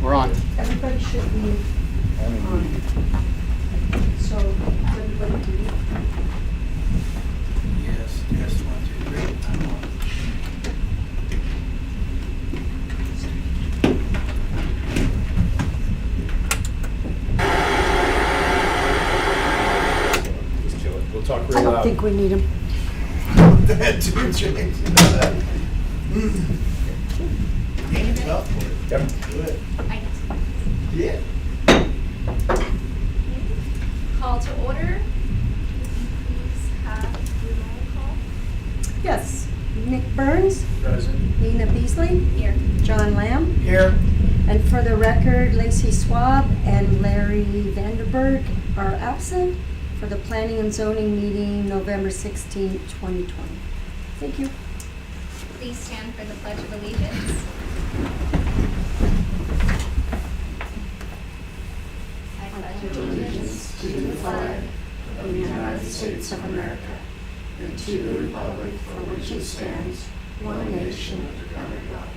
We're on. Everybody should be on. So, everybody do it. Yes, yes, 1, 2, 3. I'm on. Just chill it. We'll talk I real don't loud. think we need them. That too, James. Hang it up for it. Yep. Good. Yeah. Call to order. Please have the roll call. Yes. Nick Burns, Present. Nina Beasley, Here. John Lamb, Here. and for the record, Lacey Swab and Larry Vanderberg are absent for the Planning and Zoning meeting November 16, 2020. Thank you. Please stand for the Pledge of Allegiance. I pledge allegiance to the flag of the United States of America and to the republic for which it stands, one nation, under God,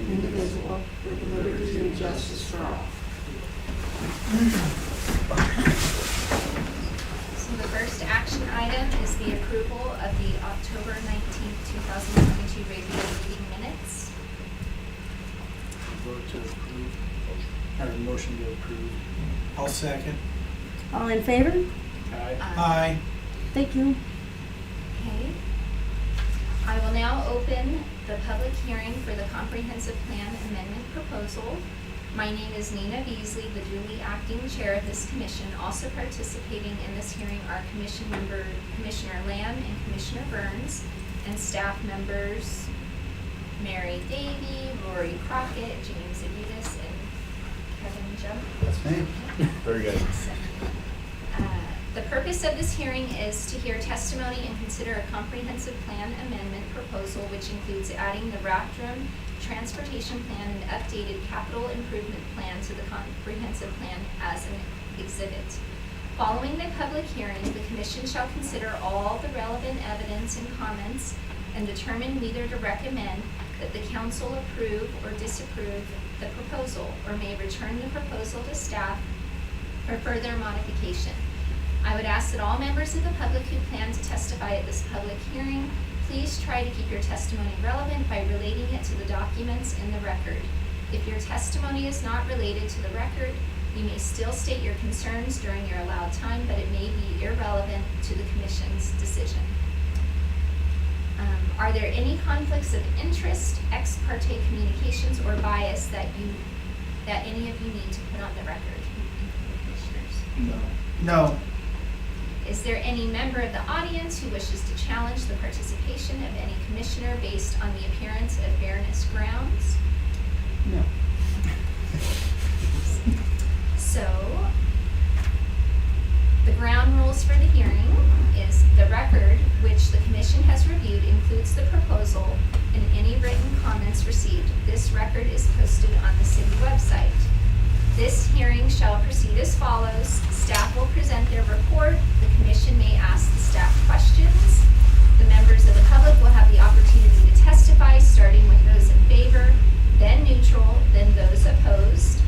indivisible, with liberty and justice for all. So the first action item is the approval of the October 19th, 2022 regular meeting minutes. Vote to approve. Or motion to approve. I'll second. All in favor? Aye. Aye. Aye. Thank you. Okay. I will now open the public hearing for the comprehensive plan amendment proposal. My name is Nina Beasley, the duly acting chair of this commission. Also participating in this hearing are commission member Commissioner Lamb and Commissioner Burns, and staff members Mary Davey, Rory Crockett, James Avitas, and Kevin Jump. That's me. Very good. The purpose of this hearing is to hear testimony and consider a comprehensive plan amendment proposal, which includes adding the Rathdrum transportation plan and updated capital improvement plan to the comprehensive plan as an exhibit. Following the public hearing, the commission shall consider all the relevant evidence and comments and determine whether to recommend that the council approve or disapprove the proposal, or may return the proposal to staff for further modification. I would ask that all members of the public who plan to testify at this public hearing, please try to keep your testimony relevant by relating it to the documents in the record. If your testimony is not related to the record, you may still state your concerns during your allowed time, but it may be irrelevant to the commission's decision. Are there any conflicts of interest, ex parte communications, or bias that any of you need to put on the record? Commissioners? No. Is there any member of the audience who wishes to challenge the participation of any commissioner based on the appearance of fairness grounds? No. So, the ground rules for the hearing is the record, which the commission has reviewed, includes the proposal and any written comments received. This record is posted on the city website. This hearing shall proceed as follows. Staff will present their report. The commission may ask the staff questions. The members of the public will have the opportunity to testify, starting with those in favor, then neutral, then those opposed.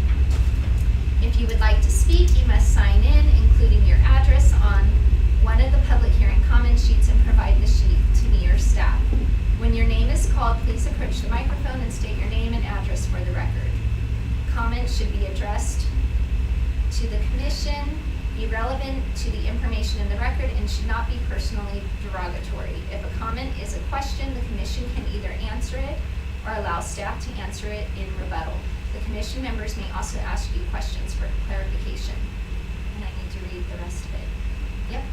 If you would like to speak, you must sign in, including your address, on one of the public hearing comment sheets and provide the sheet to me or staff. When your name is called, please approach the microphone and state your name and address for the record. Comments should be addressed to the commission, be relevant to the information in the record, and should not be personally derogatory. If a comment is a question, the commission can either answer it or allow staff to answer it in rebuttal. The commission members may also ask you questions for clarification. And I need to read the rest of it. Yep.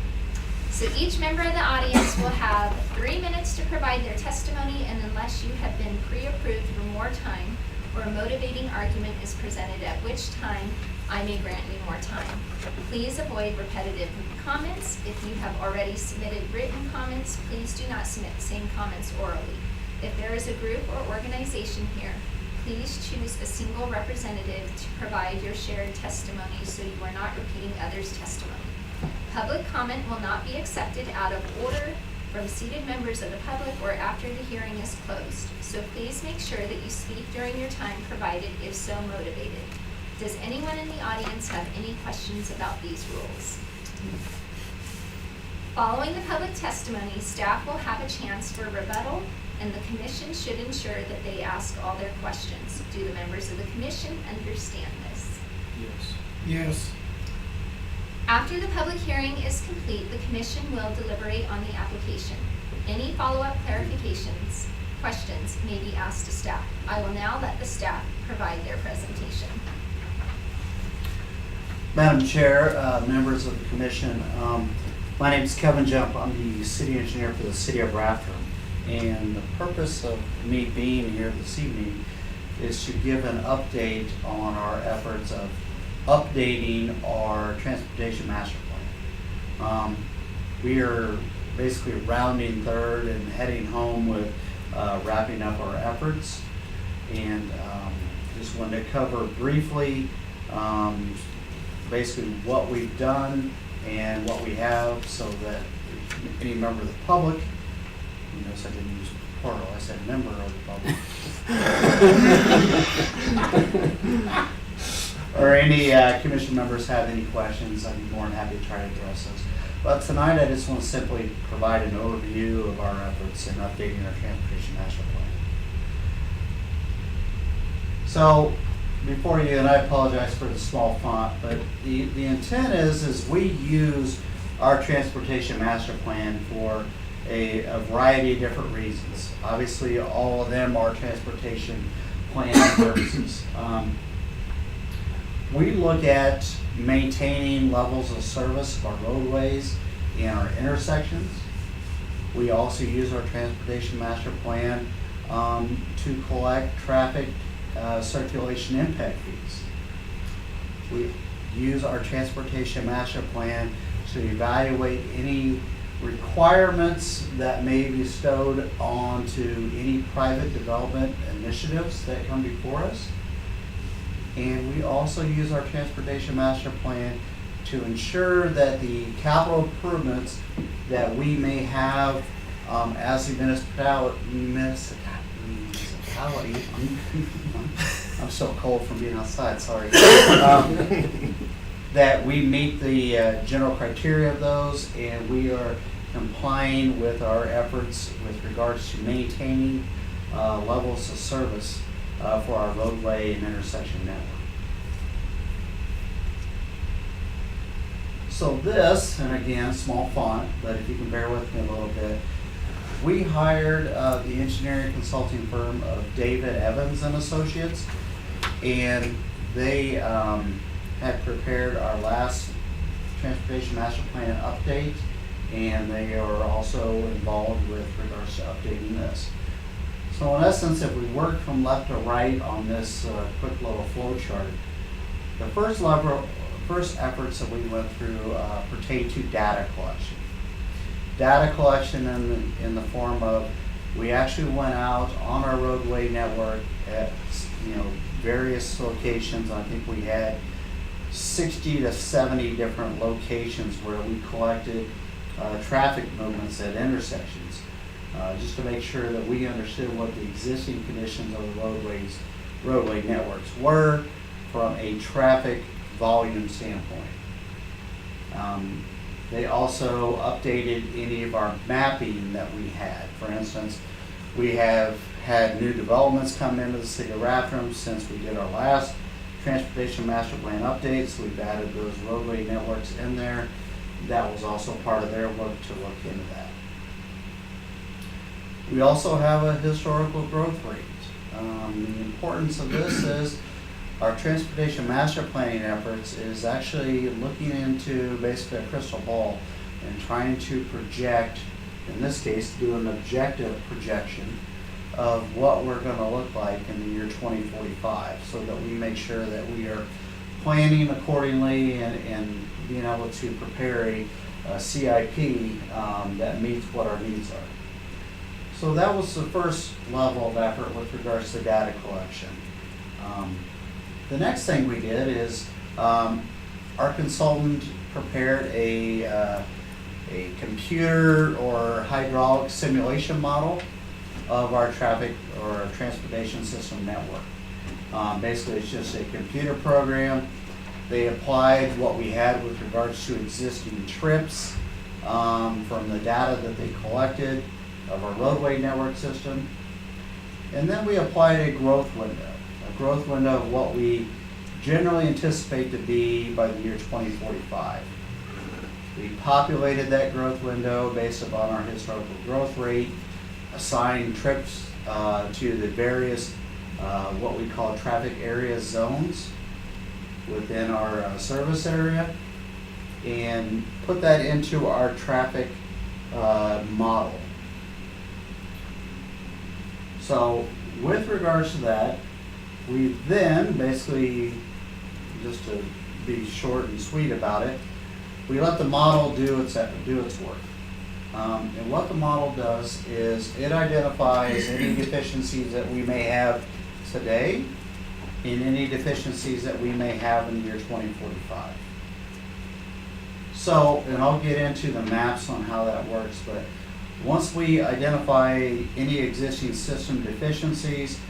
So each member of the audience will have 3 minutes to provide their testimony, and unless you have been pre-approved for more time, or a motivating argument is presented, at which time I may grant you more time. Please avoid repetitive comments. If you have already submitted written comments, please do not submit the same comments orally. If there is a group or organization here, please choose a single representative to provide your shared testimony so you are not repeating others' testimony. Public comment will not be accepted out of order from seated members of the public or after the hearing is closed. So please make sure that you speak during your time provided if so motivated. Does anyone in the audience have any questions about these rules? Following the public testimony, staff will have a chance for rebuttal, and the commission should ensure that they ask all their questions. Do the members of the commission understand this? Yes. Yes. After the public hearing is complete, the commission will deliberate on the application. Any follow-up clarifications, questions may be asked to staff. I will now let the staff provide their presentation. Madam Chair, members of the commission, my name is Kevin Jump. I'm the city engineer for the city of Rathdrum. And the purpose of me being here this evening is to give an update on our efforts of updating our transportation master plan. We are basically rounding third and heading home with wrapping up our efforts. And just wanted to cover briefly basically what we've done and what we have, so that any member of the public, you notice I didn't use plural, I said member of the public. Or any commission members have any questions, I'd be more than happy to try to address those. But tonight I just want to simply provide an overview of our efforts in updating our transportation master plan. So, before you, and I apologize for the small font, but the intent is we use our transportation master plan for a variety of different reasons. Obviously, all of them are transportation plan purposes. We look at maintaining levels of service of our roadways and our intersections. We also use our transportation master plan to collect traffic circulation impact fees. We use our transportation master plan to evaluate any requirements that may be bestowed onto any private development initiatives that come before us. And we also use our transportation master plan to ensure that the capital improvements that we may have as a municipality, I'm so cold from being outside, sorry. That we meet the general criteria of those, and we are complying with our efforts with regards to maintaining levels of service for our roadway and intersection network. So this, and again, small font, but if you can bear with me a little bit, we hired the engineering consulting firm of David Evans and Associates, and they had prepared our last transportation master plan update, and they are also involved with regards to updating this. So in essence, if we work from left to right on this quick little flow chart, the first efforts that we went through pertain to data collection. Data collection in the form of, we actually went out on our roadway network at various locations. I think we had 60 to 70 different locations where we collected traffic movements at intersections, just to make sure that we understood what the existing conditions of the roadway networks were from a traffic volume standpoint. They also updated any of our mapping that we had. For instance, we have had new developments come into the city of Rathdrum since we did our last transportation master plan updates. We've added those roadway networks in there. That was also part of their work to look into that. We also have a historical growth rate. The importance of this is our transportation master planning efforts is actually looking into basically a crystal ball and trying to project, in this case, do an objective projection of what we're going to look like in the year 2045, so that we make sure that we are planning accordingly and being able to prepare a CIP that meets what our needs are. So that was the first level of effort with regards to data collection. The next thing we did is our consultant prepared a computer or hydraulic simulation model of our traffic or transportation system network. Basically, it's just a computer program. They applied what we had with regards to existing trips from the data that they collected of our roadway network system. And then we applied a growth window of what we generally anticipate to be by the year 2045. We populated that growth window based upon our historical growth rate, assigned trips to the various what we call traffic area zones within our service area, and put that into our traffic model. So with regards to that, we then basically, just to be short and sweet about it, we let the model do its work. And what the model does is it identifies any deficiencies that we may have today and any deficiencies that we may have in the year 2045. So, and I'll get into the maps on how that works, but once we identify any existing system deficiencies,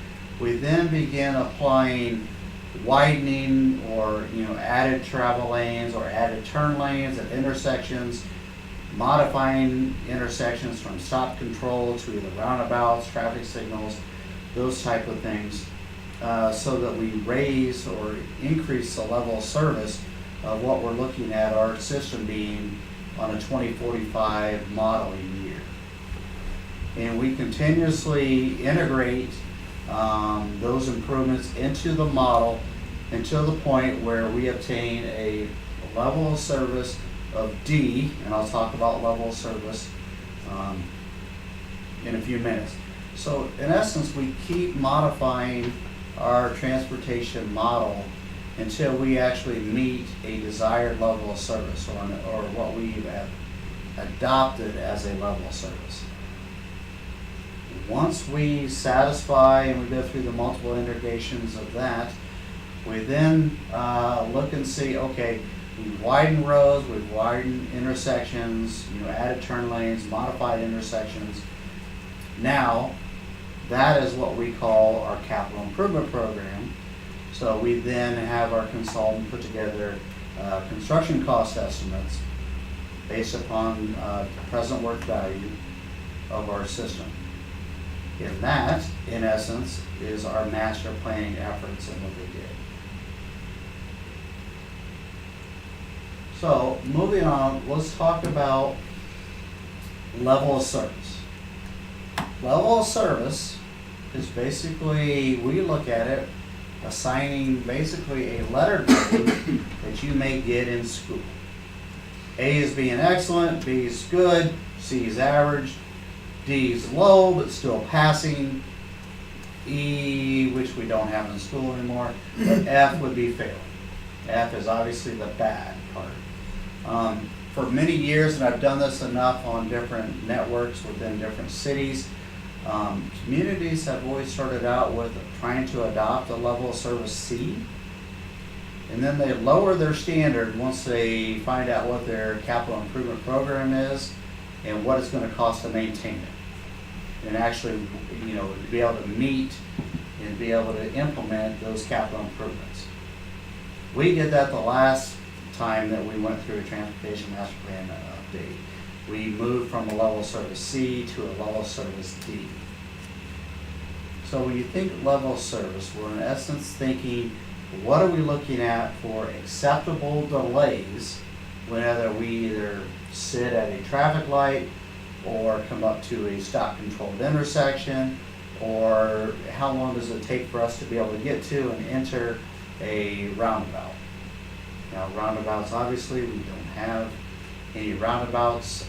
we then begin applying widening or added travel lanes or added turn lanes at intersections, modifying intersections from stop control to either roundabouts, traffic signals, those type of things, so that we raise or increase the level of service of what we're looking at our system being on a 2045 modeling year. And we continuously integrate those improvements into the model until the point where we obtain a level of service of D, and I'll talk about level of service in a few minutes. So in essence, we keep modifying our transportation model until we actually meet a desired level of service, or what we have adopted as a level of service. Once we satisfy and we go through the multiple integrations of that, we then look and see, okay, we've widened roads, we've widened intersections, added turn lanes, modified intersections. Now, that is what we call our capital improvement program. So we then have our consultant put together construction cost estimates based upon present work value of our system. And that, in essence, is our master planning efforts and what we did. So, moving on, let's talk about level of service. Level of service is basically, we look at it, assigning basically a letter grade that you may get in school. A is being excellent, B is good, C is average, D is low but still passing, E, which we don't have in school anymore, but F would be failing. F is obviously the bad part. For many years, and I've done this enough on different networks within different cities, communities have always started out with trying to adopt a level of service C, and then they lower their standard once they find out what their capital improvement program is and what it's going to cost to maintain it, and actually, be able to meet and be able to implement those capital improvements. We did that the last time that we went through a transportation master plan update. We moved from a level of service C to a level of service D. So when you think level of service, we're in essence thinking, what are we looking at for acceptable delays whenever we either sit at a traffic light or come up to a stop controlled intersection, or how long does it take for us to be able to get to and enter a roundabout? Now, roundabouts, obviously, we don't have any roundabouts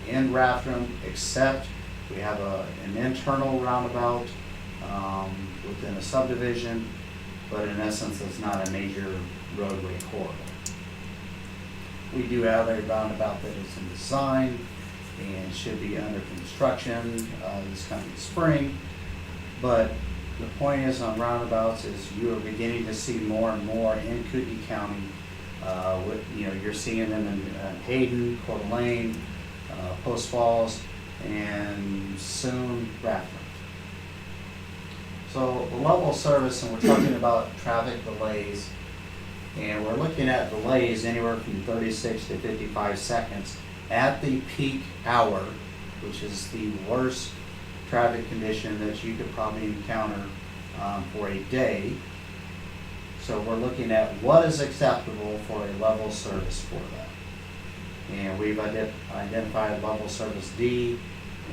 in Rathdrum, except we have an internal roundabout within a subdivision, but in essence, it's not a major roadway corridor. We do have a roundabout that is in design and should be under construction this coming spring, but the point is on roundabouts is you are beginning to see more and more in Kootenai County. You're seeing them in Hayden, Coeur d'Alene, Post Falls, and soon Rathdrum. So the level of service, and we're talking about traffic delays, and we're looking at delays anywhere from 36 to 55 seconds at the peak hour, which is the worst traffic condition that you could probably encounter for a day. So we're looking at what is acceptable for a level of service for that. And we've identified level service D,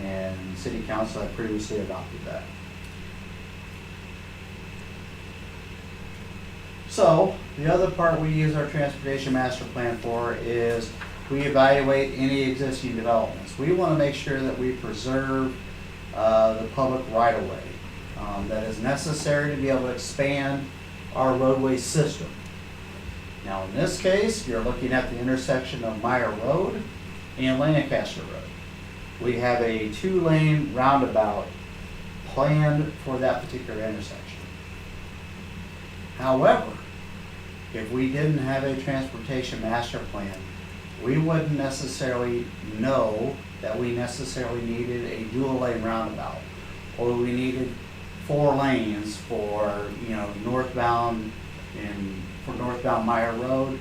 and City Council had previously adopted that. So the other part we use our transportation master plan for is we evaluate any existing developments. We want to make sure that we preserve the public right-of-way that is necessary to be able to expand our roadway system. Now in this case, you're looking at the intersection of Meyer Road and Lancaster Road. We have a 2-lane roundabout planned for that particular intersection. However, if we didn't have a transportation master plan, we wouldn't necessarily know that we necessarily needed a dual-lane roundabout, or we needed 4 lanes for, northbound Meyer Road,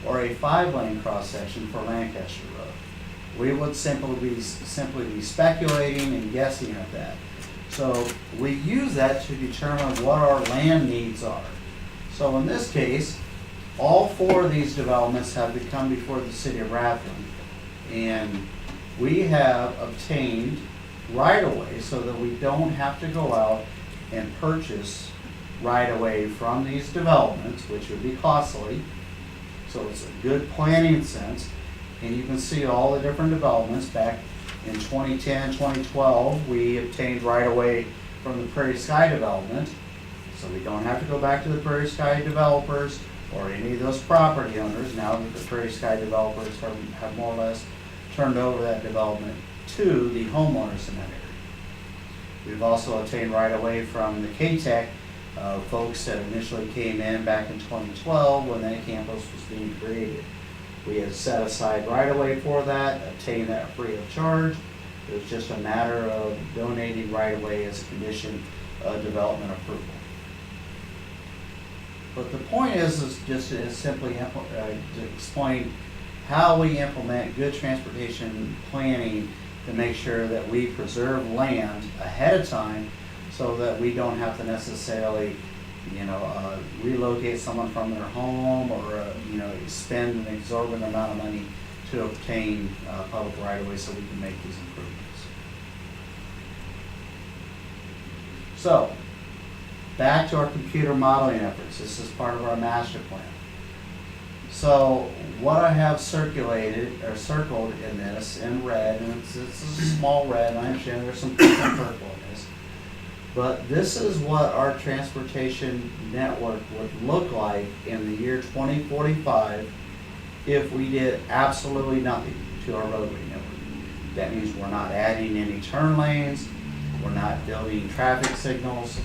or a 5-lane cross-section for Lancaster Road. We would simply be speculating and guessing at that. So we use that to determine what our land needs are. So in this case, all 4 of these developments have come before the city of Rathdrum, and we have obtained right-of-way so that we don't have to go out and purchase right-of-way from these developments, which would be costly. So it's a good planning sense, and you can see all the different developments. Back in 2010, 2012, we obtained right-of-way from the Prairie Sky development, so we don't have to go back to the Prairie Sky developers or any of those property owners, now that the Prairie Sky developers have more or less turned over that development to the homeowners in that area. We've also obtained right-of-way from the K-Tech folks that initially came in back in 2012 when that campus was being created. We had set aside right-of-way for that, obtained that free of charge. It was just a matter of donating right-of-way as a condition of development approval. But the point is simply to explain how we implement good transportation planning to make sure that we preserve land ahead of time so that we don't have to necessarily, relocate someone from their home or, spend an exorbitant amount of money to obtain public right-of-way so we can make these improvements. So, back to our computer modeling efforts. This is part of our master plan. So what I have circled in this in red, and it's a small red, I understand there's some purple in this, but this is what our transportation network would look like in the year 2045 if we did absolutely nothing to our roadway network. That means we're not adding any turn lanes, we're not building traffic signals,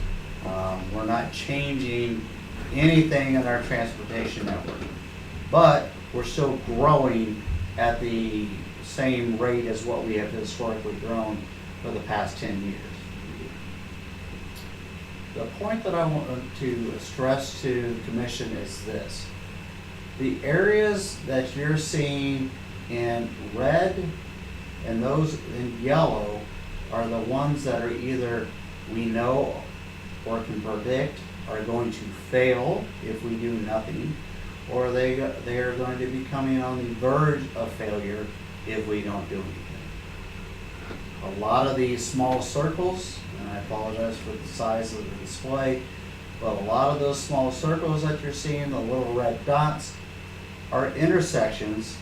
we're not changing anything in our transportation network. But we're still growing at the same rate as what we have historically grown for the past 10 years. The point that I want to stress to the commission is this. The areas that you're seeing in red and those in yellow are the ones that are either we know or can predict are going to fail if we do nothing, or they are going to be coming on the verge of failure if we don't do anything. A lot of these small circles, and I apologize for the size of the display, but a lot of those small circles that you're seeing, the little red dots, are intersections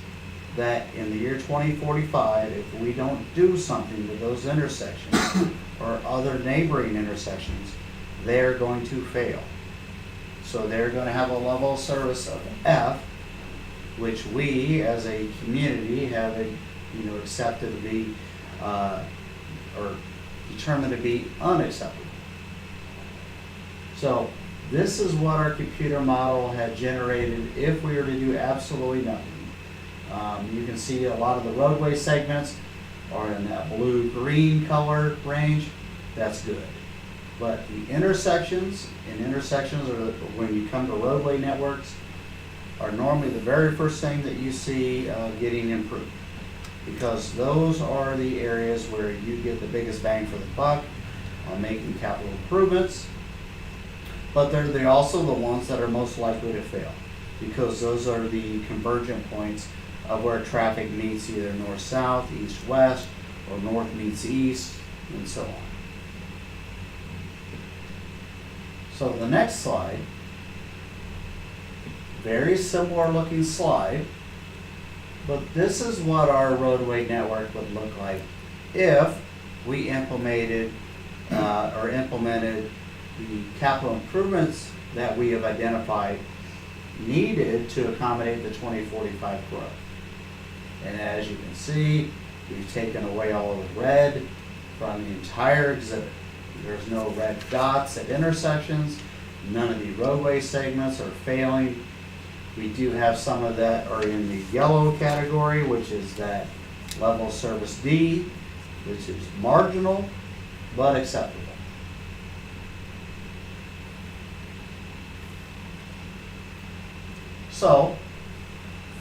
that in the year 2045, if we don't do something to those intersections or other neighboring intersections, they're going to fail. So they're going to have a level of service of F, which we as a community have accepted to be or determined to be unacceptable. So this is what our computer model had generated if we were to do absolutely nothing. You can see a lot of the roadway segments are in that blue-green color range. That's good. But the intersections, and intersections are, when you come to roadway networks, are normally the very first thing that you see getting improved. Because those are the areas where you get the biggest bang for the buck on making capital improvements. But they're also the ones that are most likely to fail, because those are the convergent points of where traffic meets either north-south, east-west, or north meets east, and so on. So the next slide, very similar looking slide, but this is what our roadway network would look like if we implemented the capital improvements that we have identified needed to accommodate the 2045 growth. And as you can see, we've taken away all of the red from the entire exhibit. There's no red dots at intersections. None of the roadway segments are failing. We do have some of that are in the yellow category, which is that level service D, which is marginal but acceptable. So,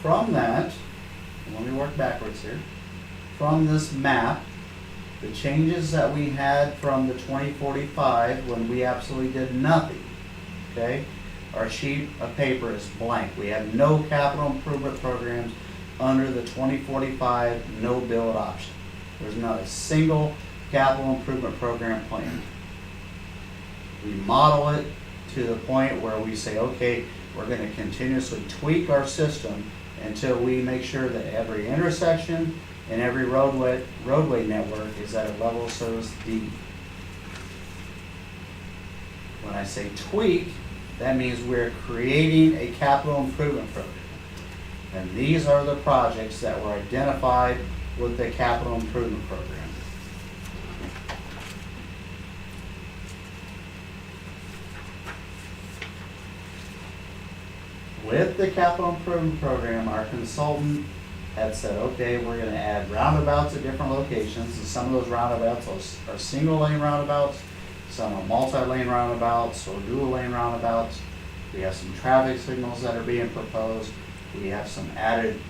from that, let me work backwards here. From this map, the changes that we had from the 2045 when we absolutely did nothing, okay? Our sheet of paper is blank. We have no capital improvement programs under the 2045 no build option. There's not a single capital improvement program planned. We model it to the point where we say, okay, we're going to continuously tweak our system until we make sure that every intersection and every roadway network is at a level of service D. When I say tweak, that means we're creating a capital improvement program. And these are the projects that were identified with the capital improvement program. With the capital improvement program, our consultant had said, okay, we're going to add roundabouts at different locations, and some of those roundabouts are single lane roundabouts, some are multi-lane roundabouts or dual lane roundabouts. We have some traffic signals that are being proposed. We have some added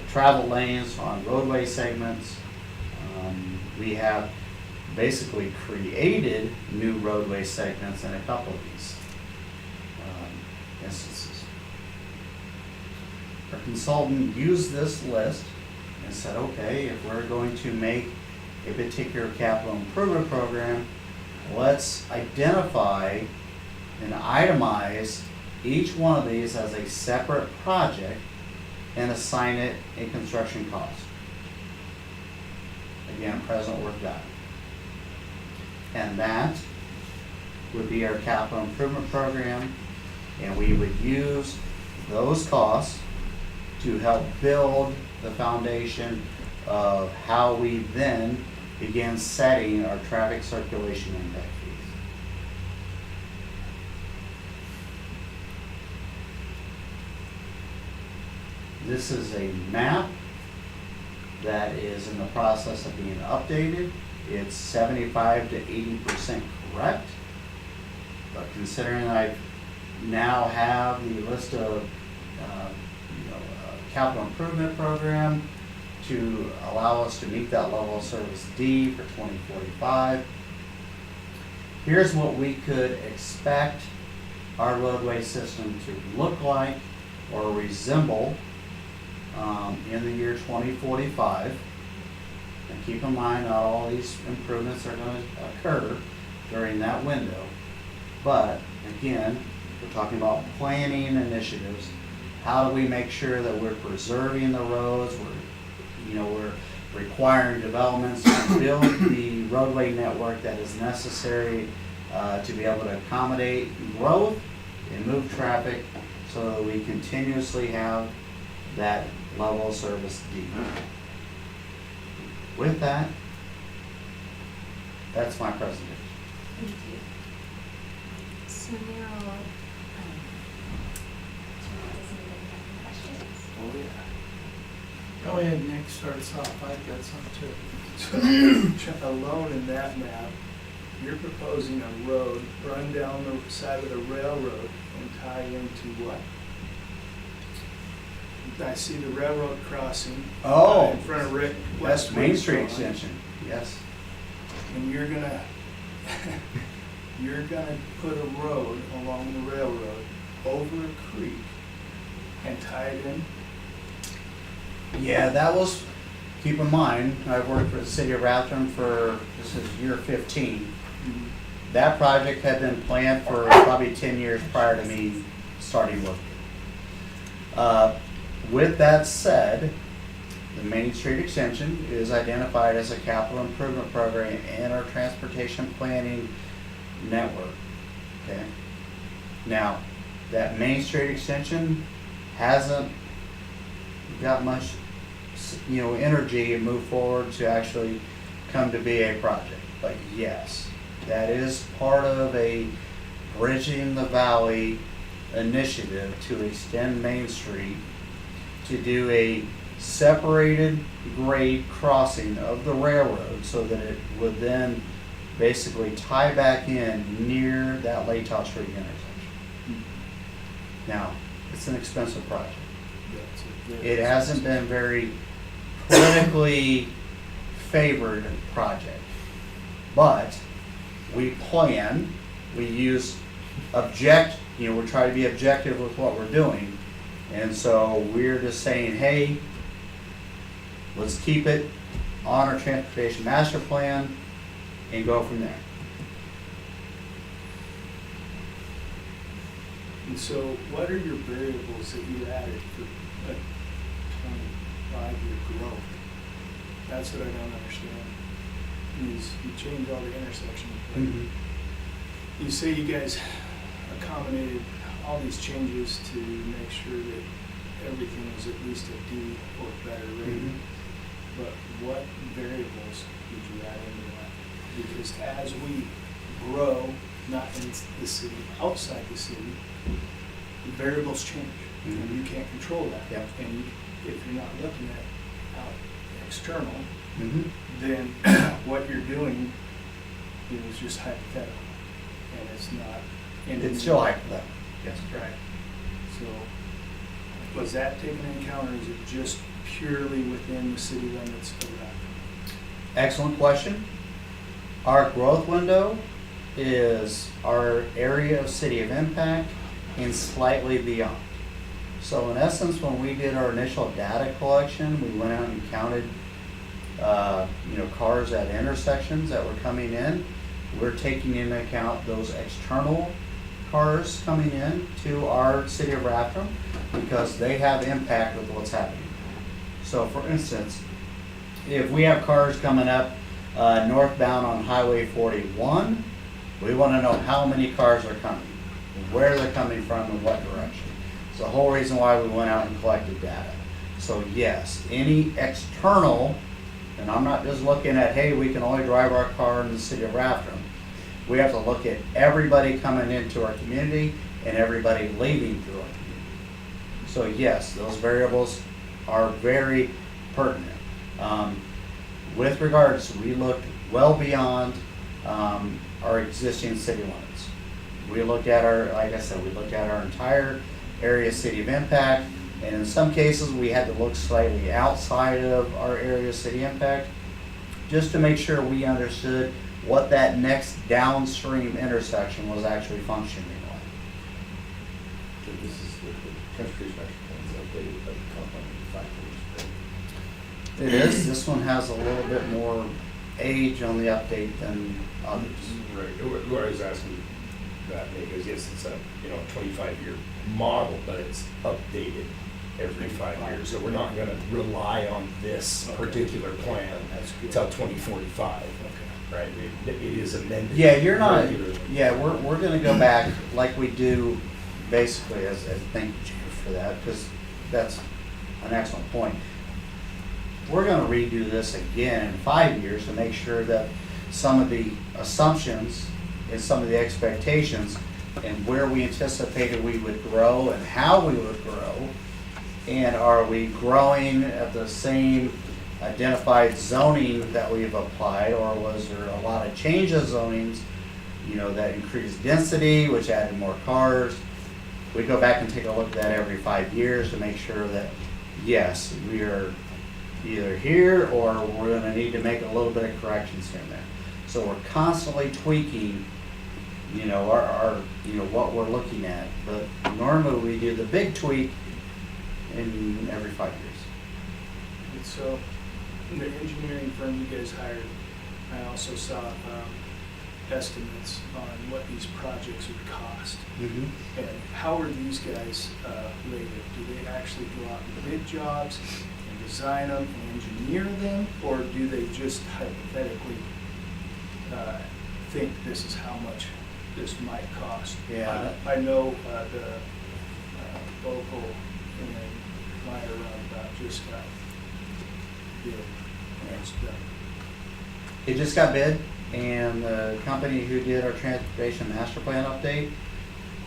travel lanes on roadway segments. We have basically created new roadway segments in a couple of these instances. Our consultant used this list and said, okay, if we're going to make a particular capital improvement program, let's identify and itemize each one of these as a separate project and assign it a construction cost. Again, present work done. And that would be our capital improvement program, and we would use those costs to help build the foundation of how we then begin setting our traffic circulation impact fees. This is a map that is in the process of being updated. It's 75 to 80% correct. But considering I now have the list of capital improvement program to allow us to meet that level of service D for 2045. Here's what we could expect our roadway system to look like or resemble in the year 2045. And keep in mind, not all these improvements are going to occur during that window. But again, we're talking about planning initiatives. How do we make sure that we're preserving the roads? We're requiring developments to build the roadway network that is necessary to be able to accommodate growth and move traffic so that we continuously have that level of service D. With that, that's my presentation. Thank you. So now, does anybody have any questions? Oh, yeah. Go ahead, Nick, start us off. I've got some too. Alone in that map, you're proposing a road run down the side of the railroad and tie into what? I see the railroad crossing. Oh. In front of Rick. That's Main Street Westwood's drawing. extension, yes. And you're gonna, you're gonna put a road along the railroad over a creek and tie it in? Yeah, that was, keep in mind, I've worked for the city of Rathdrum for, this is year 15. That project had been planned for probably 10 years prior to me starting work. With that said, the Main Street extension is identified as a capital improvement program in our transportation planning network. Okay. Now, that Main Street extension hasn't got much, energy to move forward to actually come to be a project. But yes, that is part of a Bridging the Valley initiative to extend Main Street to do a separated grade crossing of the railroad so that it would then basically tie back in near that Latah Street intersection. Now, it's an expensive project. It hasn't been very politically favored project, but we plan, we use we're trying to be objective with what we're doing. And so we're just saying, hey, let's keep it on our transportation master plan and go from there. And so what are your variables that you added for a 25-year growth? That's what I don't understand. You change all the intersections. But you say you guys accommodated all these changes to make sure that everything was at least a D or better rating. But what variables did you add into that? Because as we grow, not in the city, outside the city, the variables change, and you can't control that. Yep. And if you're not looking at out external, then what you're doing is just hypothetical, and it's not. It's still hypothetical. Yes, right. So, was that taken into account, or is it just purely within the city limits of that? Excellent question. Our growth window is our area of city of impact and slightly beyond. So in essence, when we did our initial data collection, we went out and counted cars at intersections that were coming in. We're taking into account those external cars coming in to our city of Rathdrum because they have impact with what's happening. So for instance, if we have cars coming up northbound on Highway 41, we want to know how many cars are coming, where they're coming from, and what direction. It's the whole reason why we went out and collected data. So yes, any external, and I'm not just looking at, hey, we can only drive our car in the city of Rathdrum. We have to look at everybody coming into our community and everybody leaving through our community. So yes, those variables are very pertinent. With regards, we looked well beyond our existing city limits. We looked at like I said, we looked at our entire area city of impact, and in some cases we had to look slightly outside of our area city impact just to make sure we understood what that next downstream intersection was actually functioning like. So this is the transportation action plan is updated by the company 5 years. It is. This one has a little bit more age on the update than others. Right. What I was asking that because yes, it's a 25-year model, but it's updated every 5 years. So we're not going to rely on this particular plan until 2045. Right. It is amended. Yeah, you're not. regularly. Yeah, we're going to go back like we do, basically. As thank you, Chief, for that, because that's an excellent point. We're going to redo this again in 5 years to make sure that some of the assumptions and some of the expectations and where we anticipated we would grow and how we would grow, and are we growing at the same identified zoning that we've applied, or was there a lot of change of zonings you know, that increased density, which added more cars. We go back and take a look at that every 5 years to make sure that, yes, we are either here or we're gonna need to make a little bit of corrections here and there. So we're constantly tweaking, you know, our you know, what we're looking at. But normally we do the big tweak in every 5 years. And so, the engineering firm you guys hired, I also saw estimates on what these projects would cost. And how are these guys rated? Do they actually go out and bid jobs and design them and engineer them? Or do they just hypothetically think this is how much this might cost? Yeah. I know the local and Meyer roundabout just got bid and it's done. It just got bid, and the company who did our transportation master plan update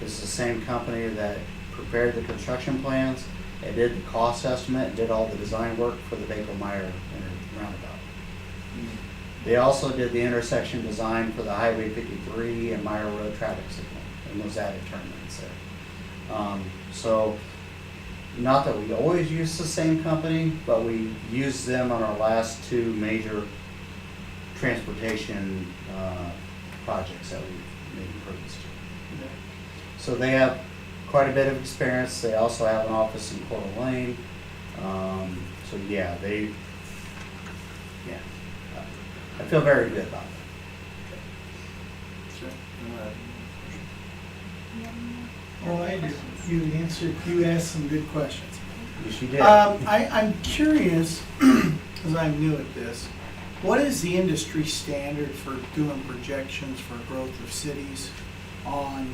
is the same company that prepared the construction plans and did the cost estimate and did all the design work for the Baker-Meyer roundabout. They also did the intersection design for the Highway 53 and Meyer Road traffic signal and those added turn lanes there. So, not that we always use the same company, but we used them on our last two major transportation projects that we've made improvements to. So they have quite a bit of experience. They also have an office in Coeur d'Alene. So yeah, I feel very good about that. Sure. Oh, I do. You asked some good questions. Yes, you did. I'm curious, because I'm new at this, what is the industry standard for doing projections for growth of cities on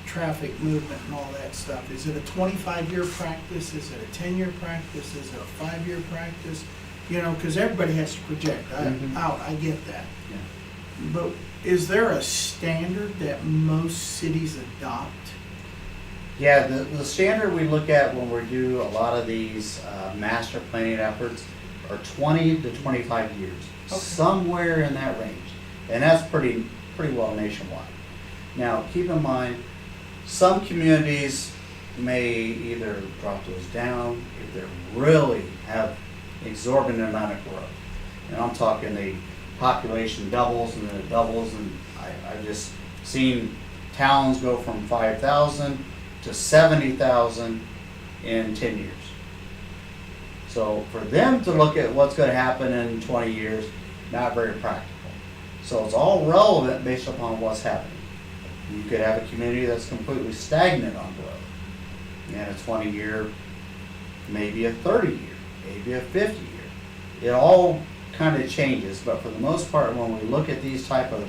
traffic movement and all that stuff? Is it a 25-year practice? Is it a 10-year practice? Is it a 5-year practice? You know, because everybody has to project out. I get that. Yeah. But is there a standard that most cities adopt? Yeah, the standard we look at when we do a lot of these master planning efforts are 20 to 25 years, Okay. somewhere in that range, and that's pretty well nationwide. Now, keep in mind, some communities may either drop those down if they really have exorbitant amount of growth. And I'm talking the population doubles and then it doubles, and I've just seen towns go from 5,000 to 70,000 in 10 years. So for them to look at what's going to happen in 20 years, not very practical. So it's all relevant based upon what's happening. You could have a community that's completely stagnant on growth, and a 20-year, maybe a 30-year, maybe a 50-year. It all kind of changes, but for the most part, when we look at these type of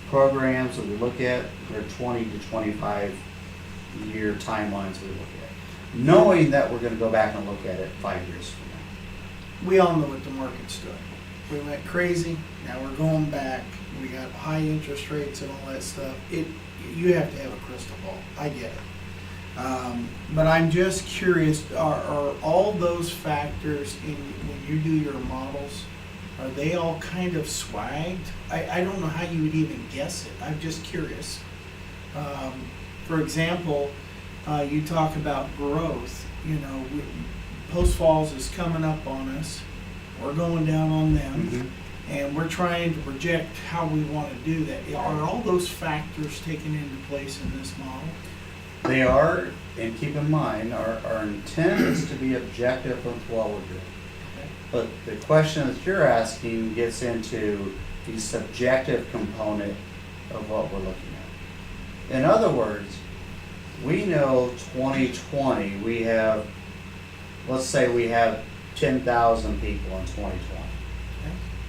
programs that we look at, they're 20 to 25-year timelines we look at, knowing that we're going to go back and look at it 5 years from now. We all know what the market's doing. We went crazy, now we're going back, we got high interest rates and all that stuff. You have to have a crystal ball, I get it. But I'm just curious, are all those factors when you do your models, are they all kind of swagged? I don't know how you would even guess it, I'm just curious. For example, you talk about growth, you know, Post Falls is coming up on us, we're going down on them, and we're trying to project how we want to do that. Are all those factors taken into place in this model? They are, and keep in mind, our intent is to be objective with what we're doing. But the question that you're asking gets into the subjective component of what we're looking at. In other words, we know 2020, we have, let's say we have 10,000 people in 2020.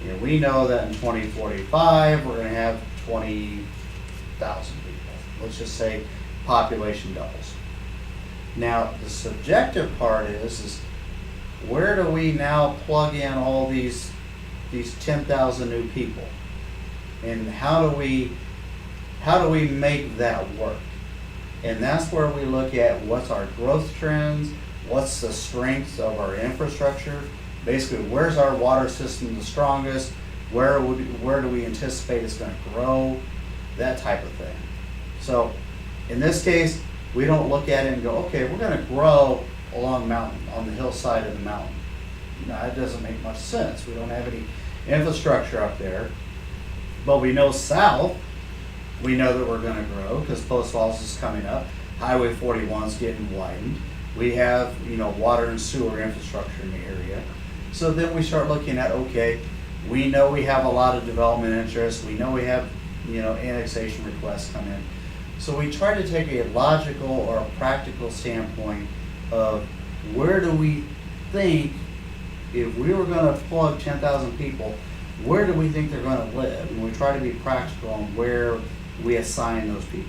You know, we know that in 2045, we're going to have 20,000 people. Let's just say population doubles. Now, the subjective part is where do we now plug in all these 10,000 new people? And how do we make that work? And that's where we look at what's our growth trends, what's the strengths of our infrastructure, basically where's our water system the strongest, where do we anticipate it's going to grow, that type of thing. So in this case, we don't look at it and go, okay, we're gonna grow along mountain, on the hillside of the mountain. No, it doesn't make much sense. We don't have any infrastructure up there. But we know south, we know that we're gonna grow because Post Falls is coming up. Highway 41 is getting widened. We have, water and sewer infrastructure in the area. So then we start looking at, okay, we know we have a lot of development interest. We know we have, annexation requests come in. So we try to take a logical or a practical standpoint of where do we think, if we were gonna plug 10,000 people, where do we think they're gonna live? And we try to be practical on where we assign those people.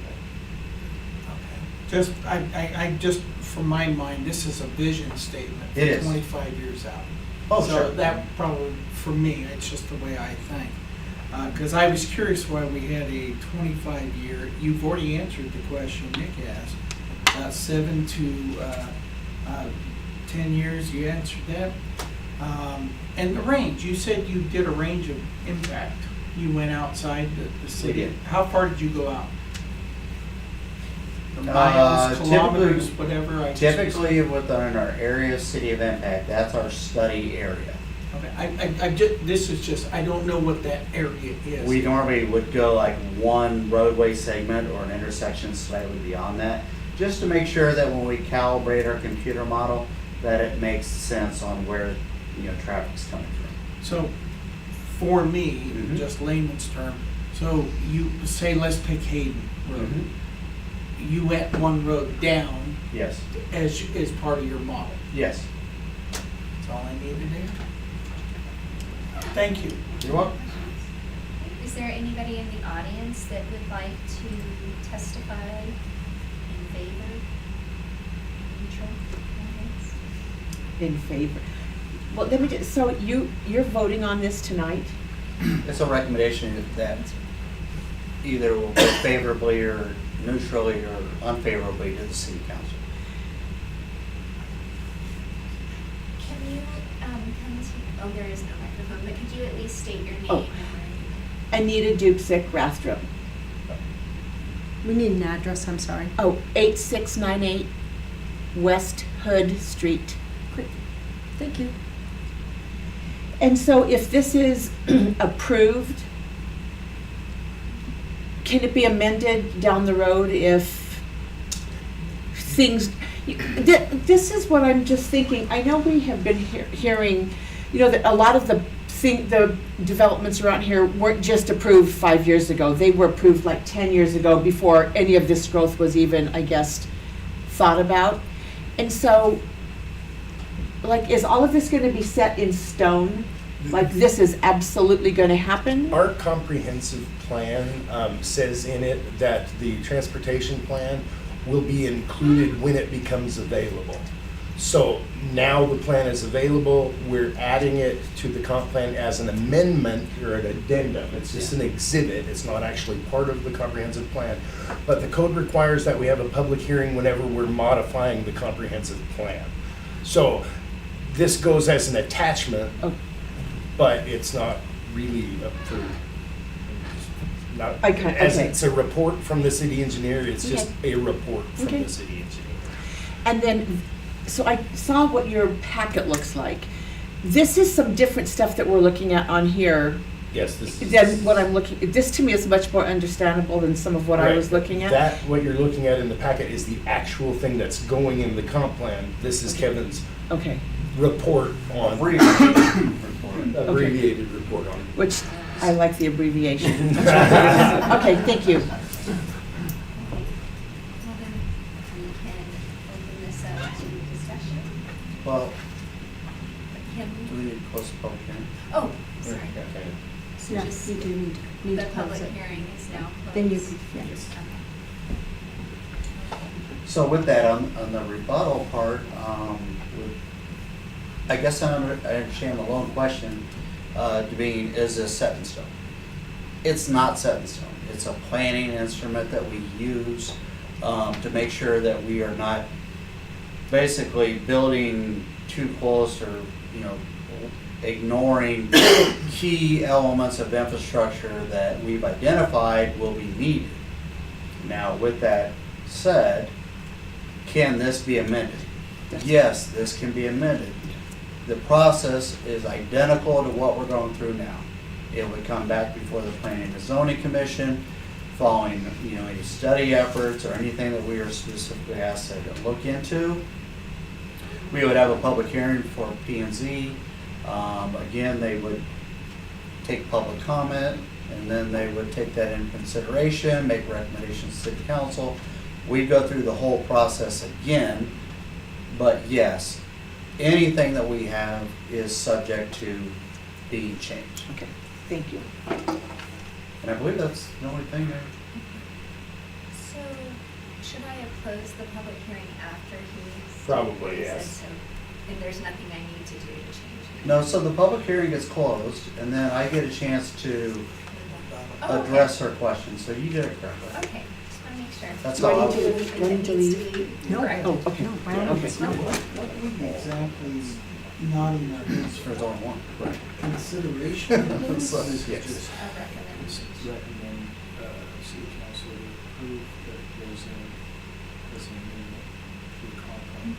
Just, I just, from my mind, this is a vision statement It for is. 25 years out. Oh, So sure. that probably, for me, it's just the way I think. Because I was curious why we had a 25-year, you've already answered the question Nick asked, 7 to 10 years, you answered that. And the range, you said you did a range of impact. You went outside the city. did. How far did you go out? Miles, kilometers, whatever? I just- Typically, within our area, city of impact, that's our study area. Okay, I just, this is just, I don't know what that area is. We normally would go like one roadway segment or an intersection slightly beyond that, just to make sure that when we calibrate our computer model, that it makes sense on where, traffic's coming from. So, for me, Mhm. just layman's term, so you say, let's pick Hayden Road. You went one road down Yes, as part of your model. yes. That's all I needed to hear. Thank you. You're welcome. Is there anybody in the audience that would like to testify in favor? Neutral? Comments? In favor. Well, let me just, so you're voting on this tonight? It's a recommendation that either will go favorably or neutrally or unfavorably to the city council. Can you, come to, there is no microphone, but could you at least state your name? Oh. and where you- Anita Dubsick, Rathdrum. We need an address, I'm sorry. Oh, 8698 West Hood Street. Great. Thank you. And so if this is approved, can it be amended down the road if things, this is what I'm just thinking. I know we have been hearing, that a lot of the developments around here weren't just approved 5 years ago. They were approved like 10 years ago before any of this growth was even, I guess, thought about. And so, is all of this gonna be set in stone? Like this is absolutely gonna happen? Our comprehensive plan says in it that the transportation plan will be included when it becomes available. So now the plan is available, we're adding it to the comp plan as an amendment or an addendum. It's just an exhibit, it's not actually part of the comprehensive plan. But the code requires that we have a public hearing whenever we're modifying the comprehensive plan. So this goes as an attachment, Oh. but it's not really up for, not, Okay, as okay. it's a report from the city engineer, it's just a report from Okay. the city engineer. And then, so I saw what your packet looks like. This is some different stuff that we're looking at on here Yes, this is. than what I'm looking, this to me is much more understandable than some of what I Right. was looking at. That, what you're looking at in the packet is the actual thing that's going in the comp plan. This is Kevin's Okay, report on, abbreviated report on. which I like the abbreviation. Okay, thank you. Well, then, we can open this up to discussion. Well, Can do we need to close the public hearing? Oh, sorry. Okay. So Yeah, just, you do need the to close public it. hearing is now closed. Then you can, yeah. Yes. Okay. So with that, on the rebuttal part, I guess I understand the lone question to being, is this set in stone? It's not set in stone. It's a planning instrument that we use to make sure that we are not basically building too close or, ignoring key elements of infrastructure that we've identified will be needed. Now, with that said, can this be amended? Yes, this can be amended. The process is identical to what we're going through now. It would come back before the Planning and Zoning Commission, following, any study efforts or anything that we are specifically asked to look into. We would have a public hearing for P&Z. Again, they would take public comment, and then they would take that into consideration, make recommendations to the council. We'd go through the whole process again, but yes, anything that we have is subject to being changed. Okay, thank you. And I believe that's the only thing there. So, should I have closed the public hearing after he? Probably, he said yes. so? And there's nothing I need to do to change it? No, so the public hearing gets closed, and then I get a chance to Oh, okay. address her questions, so you did it correctly. Okay, just want to make sure. That's Do I all. need to- Anything do I need to that needs leave? to be No, corrected. oh, okay. No, by all means, no. What would exactly nodding our heads There's only one. Right. consideration of this? So this is Yes. just A recommendation. recommend, city council to approve that there's an amendment to the comp plan.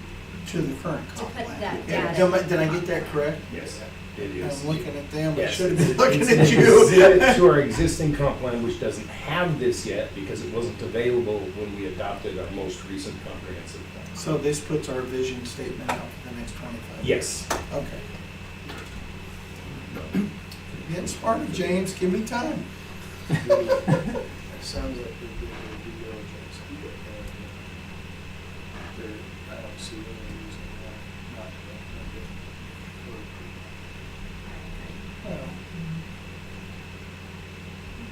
To the current To comp put plan. that Yeah, data. did I get that correct? Yes, it is. I'm looking at them, I Yes, should have been it's looking an at you. exhibit to our existing comp plan, which doesn't have this yet because it wasn't available when we adopted our most recent comprehensive plan. So this puts our vision statement out for the next 25 years? Yes. Okay. Getting smarter, James, give me time. It sounds like they're doing their due diligence. I don't see any reason why not to recommend it for approval.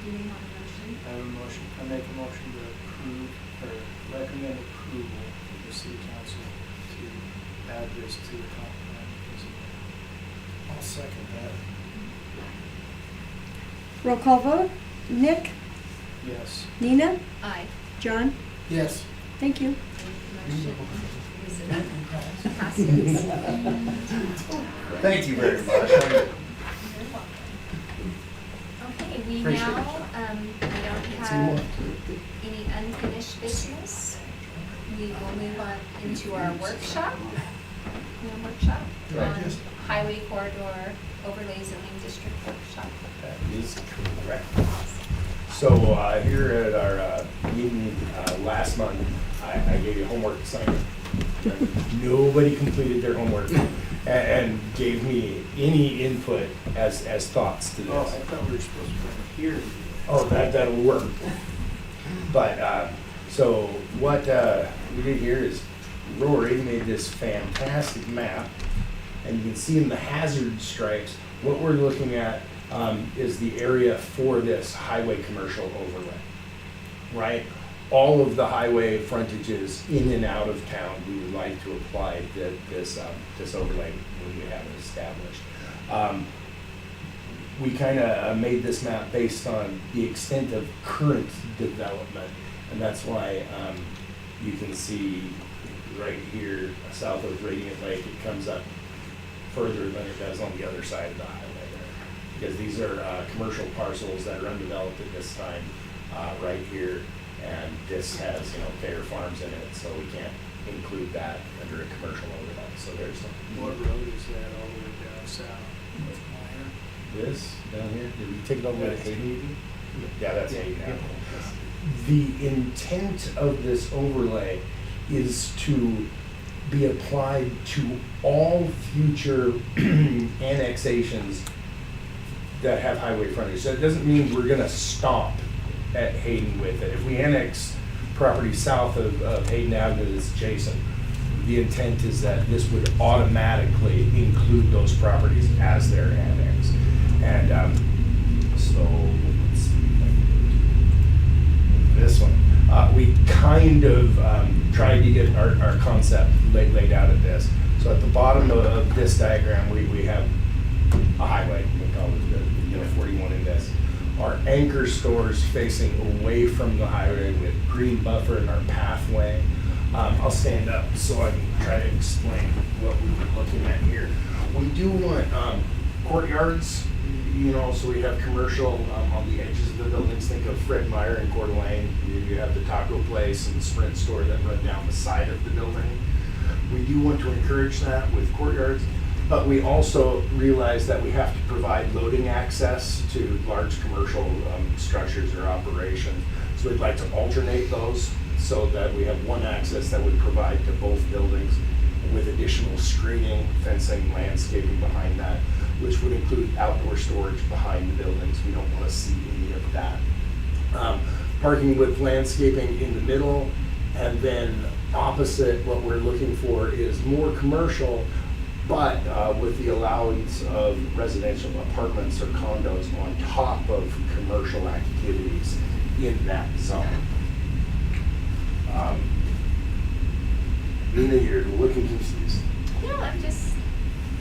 Do you want a motion? I have a motion, I make a motion to approve, or recommend approval of the city council to add this to the comp plan. I'll second that. Roll call vote. Nick? Yes. Nina? Aye. John? Yes. Thank you. Motion is passes. Thank you very much. You're welcome. Okay, we Appreciate now, it. we don't have any unfinished business. We will move on into our workshop. Workshop Right. on Highway Corridor Overlay Zoning District Workshop. That is correct. So here at our meeting last month, I gave you a homework assignment. Nobody completed their homework and gave me any input as thoughts to this. Oh, I thought we were supposed to come here. Oh, that'll work. But, so what we did here is Rory made this fantastic map, and you can see in the hazard stripes, what we're looking at is the area for this highway commercial overlay, right? All of the highway frontages in and out of town, we would like to apply this overlay when we have it established. We kind of made this map based on the extent of current development, and that's why you can see right here south of Radiant Lake, it comes up further than it does on the other side of the highway there. Because these are commercial parcels that are undeveloped at this time, right here, and this has, Fair Farms in it, so we can't include that under a commercial overlay. So there's What road is that all the way down south? this down here. Did we take it all the way to Hayden? Yeah, that's Hayden Yeah. now. The intent of this overlay is to be applied to all future annexations that have highway frontage. So it doesn't mean we're gonna stop at Hayden with it. If we annex property south of Hayden Avenue that's adjacent, the intent is that this would automatically include those properties as they're annexed. And so, let's see. This one. We kind of tried to get our concept laid out at this. So at the bottom of this diagram, we have a highway, we call it the 41 in this. Our anchor stores facing away from the highway with green buffer in our pathway. I'll stand up so I can try to explain what we were looking at here. We do want courtyards, so we have commercial on the edges of the buildings. Think of Fred Meyer and Coeur d'Alene. You have the taco place and Sprint store that run down the side of the building. We do want to encourage that with courtyards, but we also realize that we have to provide loading access to large commercial structures or operations. So we'd like to alternate those so that we have one access that would provide to both buildings with additional screening, fencing, landscaping behind that, which would include outdoor storage behind the buildings. We don't want to see any of that. Parking with landscaping in the middle, and then opposite, what we're looking for is more commercial, but with the allowance of residential apartments or condos on top of commercial activities in that zone. Nina, you're looking confused. No, I'm just.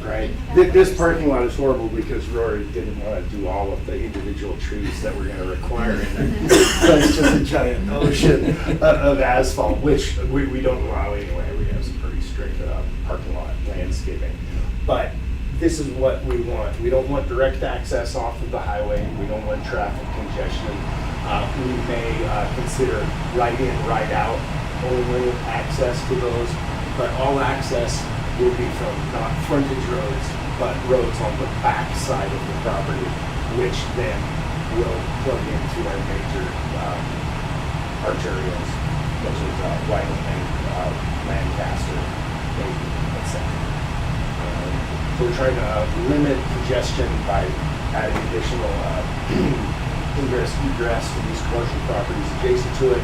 Right. thinking about This what parking you're lot is horrible because Rory didn't want to do all of the individual trees that we're going to require in there. So it's just a giant ocean of asphalt, which we don't allow anyway. We have some pretty strict parking lot landscaping. But this is what we want. We don't want direct access off of the highway. We don't want traffic congestion. We may consider right in, right out only access to those, but all access will be from not frontage roads, but roads on the back side of the property, which then will plug into our major arterials, such as Wyoming, Lancaster, Dayton, etc. So we're trying to limit congestion by adding additional ingress, egress to these commercial properties adjacent to it.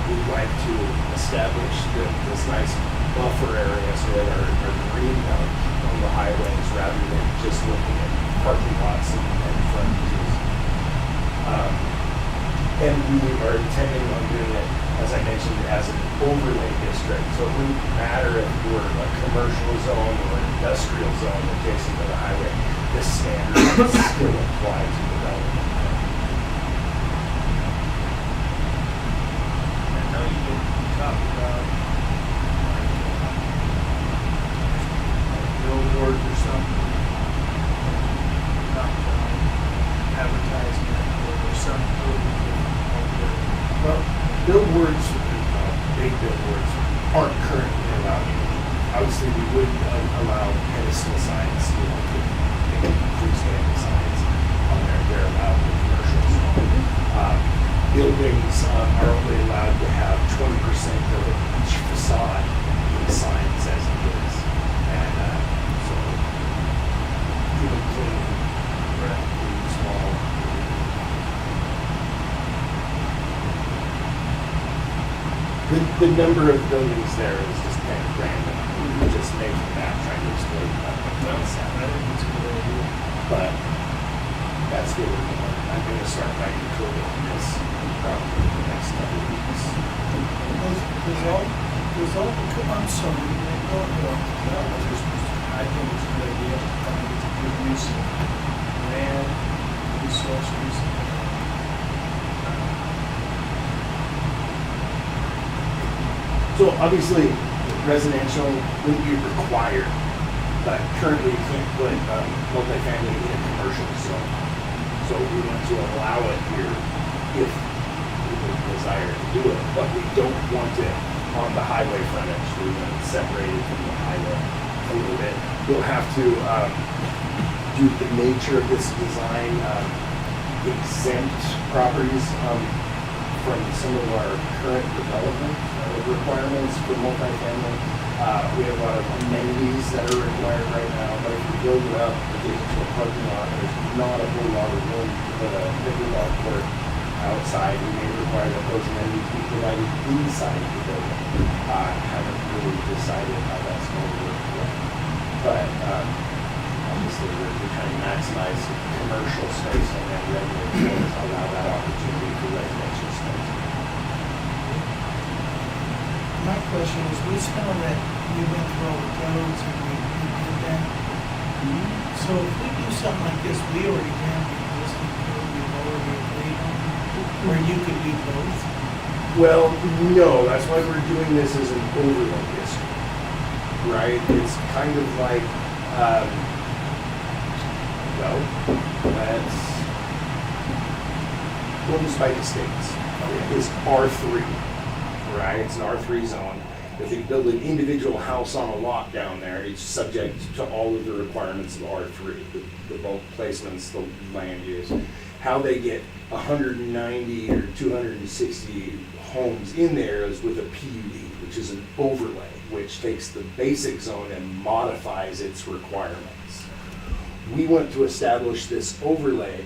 We'd like to establish this nice buffer area so that our green belt on the highways rather than just looking at parking lots and frontages. And we are intending on doing it, as I mentioned, as an overlay district. So it wouldn't matter if you were a commercial zone or an industrial zone adjacent to the highway. This standard still applies to development. I know you didn't talk about billboards or something, not advertisement or something. Well, billboards, big billboards, aren't currently allowed. Obviously, we would allow pedestal signs, big freestanding signs on there. They're allowed in commercials. Buildings are only allowed to have 20% of each facade in signs as it is. And so, even clean, relatively small. The number of buildings there is just kind of random. We just made the map trying to explain that. I think it's a good idea. But that's what we're doing. I'm going to start writing code on this probably in the next couple of weeks. Does all I'm sorry, go ahead. I think it's a good idea. I think it's a good use of land, resources. So obviously, residential would be required, but currently you can't put multifamily in a commercial zone. So we want to allow it here if people desire to do it, but we don't want it on the highway frontage. We want it separated from the highway a little bit. We'll have to do the nature of this design, exempt properties from some of our current development requirements for multifamily. We have a lot of amenities that are required right now, but if we build it up adjacent to a parking lot, there's not a whole lot of room to put a pickleball court outside. We may require that those amenities be provided inside the building. Haven't really decided how that's going to work yet. But obviously we're trying to maximize commercial space and then residential allow that opportunity for residential space. My question is, we spent on that, we went through all the codes and we did that. So if we do something like this, we already have the existing code, we've already agreed on, where you could do both. Well, no, that's why we're doing this as an overlay district, right? It's kind of like, Well, that's Golden Spike Estates. It's R3, right? It's an R3 zone. If you build an individual house on a lot down there, it's subject to all of the requirements of R3, the bulk placements, the land use. How they get 190 or 260 homes in there is with a PUD, which is an overlay, which takes the basic zone and modifies its requirements. We want to establish this overlay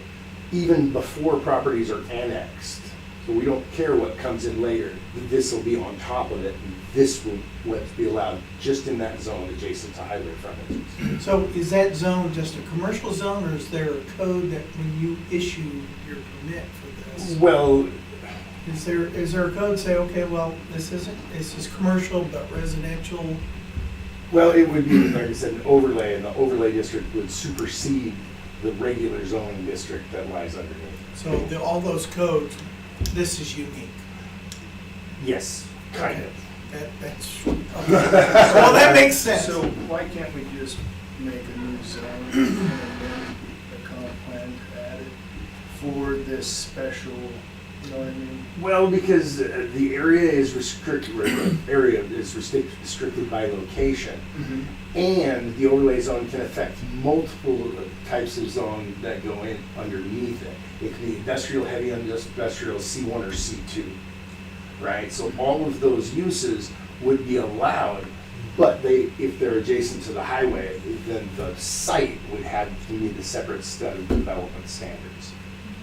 even before properties are annexed. So we don't care what comes in later. This will be on top of it, and this will be allowed just in that zone adjacent to highway frontages. So is that zone just a commercial zone, or is there a code that when you issue your permit for this? Well, Is there a code say, okay, well, this is commercial but residential? well, it would be, like I said, an overlay, and the overlay district would supersede the regular zoning district that lies underneath. So all those codes, this is unique. Yes, kind Okay. of. That's, okay. Well, that makes sense. So why can't we just make a new zone and then a comp plan to add it for this special, you know what I mean? Well, because the area is restricted by location, and the overlay zone can affect multiple types of zone that go in underneath it. It can be industrial, heavy industrial, C1 or C2, right? So all of those uses would be allowed, but if they're adjacent to the highway, then the site would have to meet a separate set of development standards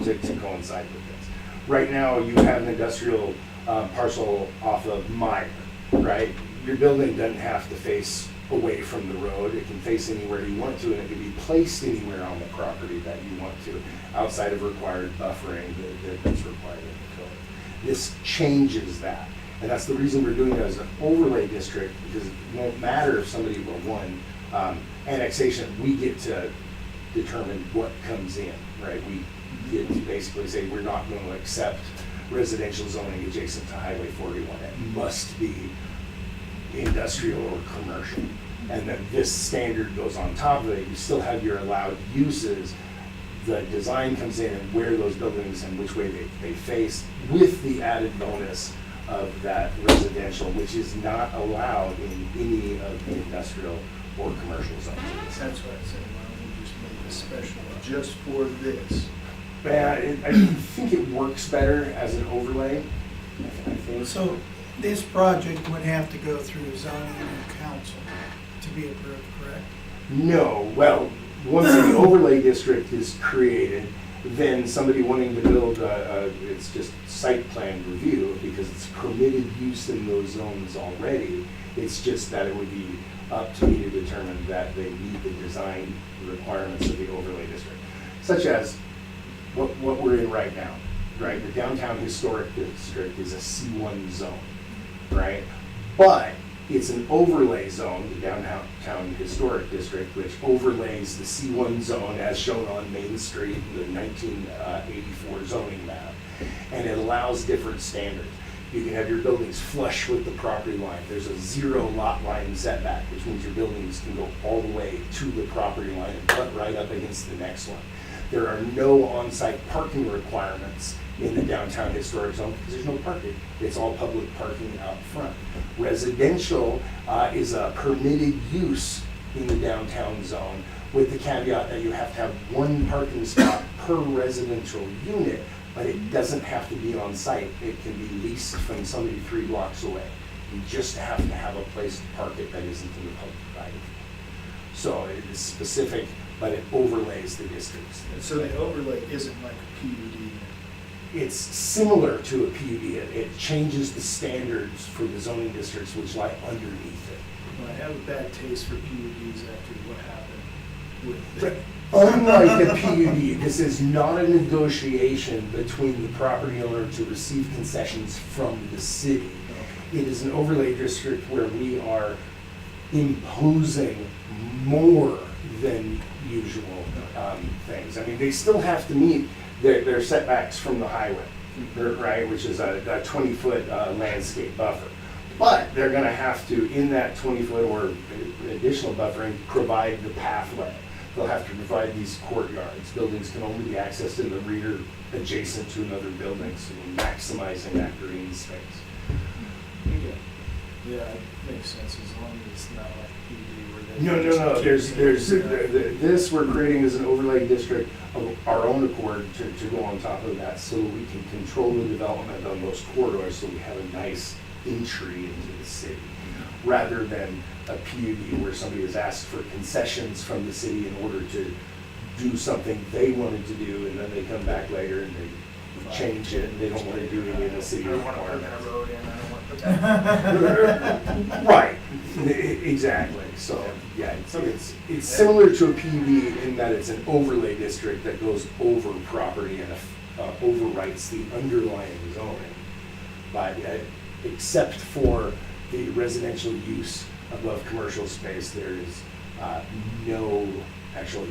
to coincide with this. Right now, you have an industrial parcel off of Meyer, right? Your building doesn't have to face away from the road. It can face anywhere you want to, and it can be placed anywhere on the property that you want to, outside of required buffering that's required in the code. This changes that, and that's the reason we're doing it as an overlay district, because it won't matter if somebody annexation, we get to determine what comes in, right? We get to basically say we're not going to accept residential zoning adjacent to Highway 41. It must be industrial or commercial. And then this standard goes on top of it. You still have your allowed uses. The design comes in and where those buildings and which way they face, with the added bonus of that residential, which is not allowed in any of the industrial or commercial zones. That's what I said, why don't we just make this special just for this? I think it works better as an overlay. I think. So this project would have to go through zoning and council to be approved, correct? No, well, once the overlay district is created, then somebody wanting to build, it's just site plan review, because it's permitted use in those zones already. It's just that it would be up to me to determine that they meet the design requirements of the overlay district, such as what we're in right now, right? The downtown historic district is a C1 zone, right? But it's an overlay zone, the downtown historic district, which overlays the C1 zone as shown on Main Street, the 1984 zoning map. And it allows different standards. You can have your buildings flush with the property line. There's a 0 lot line setback, which means your buildings can go all the way to the property line and butt right up against the next one. There are no on-site parking requirements in the downtown historic zone because there's no parking. It's all public parking out front. Residential is a permitted use in the downtown zone, with the caveat that you have to have 1 parking spot per residential unit, but it doesn't have to be on site. It can be leased from somebody 3 blocks away. You just have to have a place to park it that isn't in the public right of way. So it is specific, but it overlays the districts. And so the overlay isn't like a PUD. It's similar to a PUD. It changes the standards for the zoning districts which lie underneath it. Well, I have a bad taste for PUDs after what happened with the. Unlike a PUD, this is not a negotiation between the property owner to receive concessions from the city. It is an overlay district where we are imposing more than usual things. I mean, they still have to meet their setbacks from the highway, right, which is a 20-foot landscape buffer. But they're going to have to, in that 20-foot or additional buffering, provide the pathway. they'll have to provide these courtyards. Buildings can only be accessed in the rear adjacent to another building, so we're maximizing that green space. Yeah, it makes sense as long as it's not like PD where they. No, this we're creating as an overlay district of our own accord to go on top of that, so we can control the development on those corridors, so we have a nice entry into the city, rather than a PUD where somebody has asked for concessions from the city in order to do something they wanted to do, and then they come back later and they change it, and they don't want to do any of the city I don't want to put requirements. that road in, I don't want to put that. Right, exactly, so, yeah, it's similar to a PUD in that it's an overlay district that goes over property and overwrites the underlying zoning. But except for the residential use above commercial space, there is no actual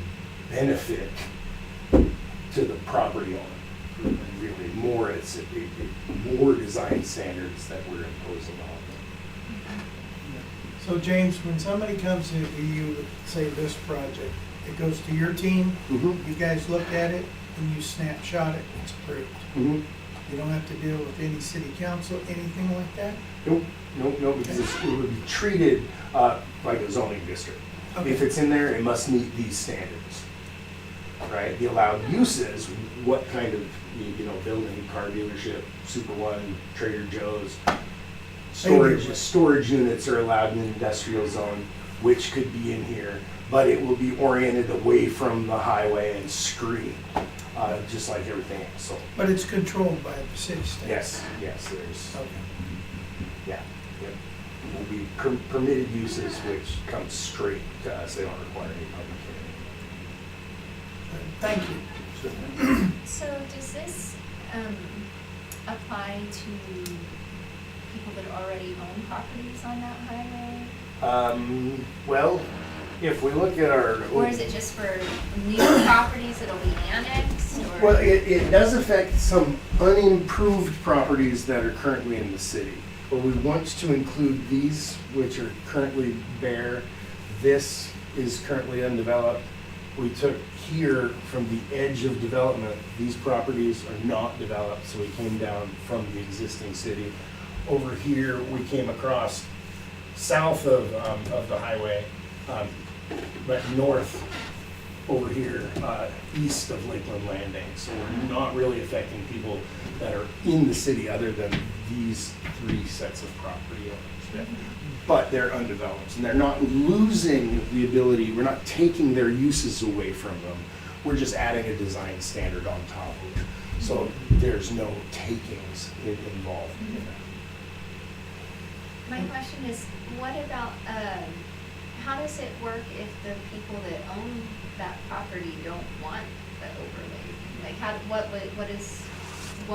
benefit to the property owner. Really, more it's more design standards that we're imposing on them. So James, when somebody comes to you, say this project, it goes to your team, you guys look at it, and you snapshot it, it's approved. Mm-hmm. You don't have to deal with any city council, anything like that? Nope, because it would be treated like a zoning district. Okay. If it's in there, it must meet these standards, right? The allowed uses, what kind of, building, car dealership, Super One, Trader Joe's, storage units are allowed in the industrial zone, which could be in here, but it will be oriented away from the highway and screened, just like everything else, so. But it's controlled by the city staff? Yes, there's. Okay. Yeah, yep. Will be permitted uses which come straight to us. They don't require any public hearing. Thank you. So does this apply to people that already own properties on that highway? Well, if we look at our. Or is it just for new properties that'll be annexed? Or? Well, it does affect some unimproved properties that are currently in the city. But we want to include these, which are currently bare. This is currently undeveloped. We took here from the edge of development. These properties are not developed, so we came down from the existing city. Over here, we came across south of the highway, but north over here, east of Lakeland Landing. So we're not really affecting people that are in the city other than these three sets of property owners. But they're undeveloped, and they're not losing the ability, we're not taking their uses away from them. We're just adding a design standard on top of it. So there's no takings involved in that. My question is, what about, how does it work if the people that own that property don't want the overlay? Like, what is?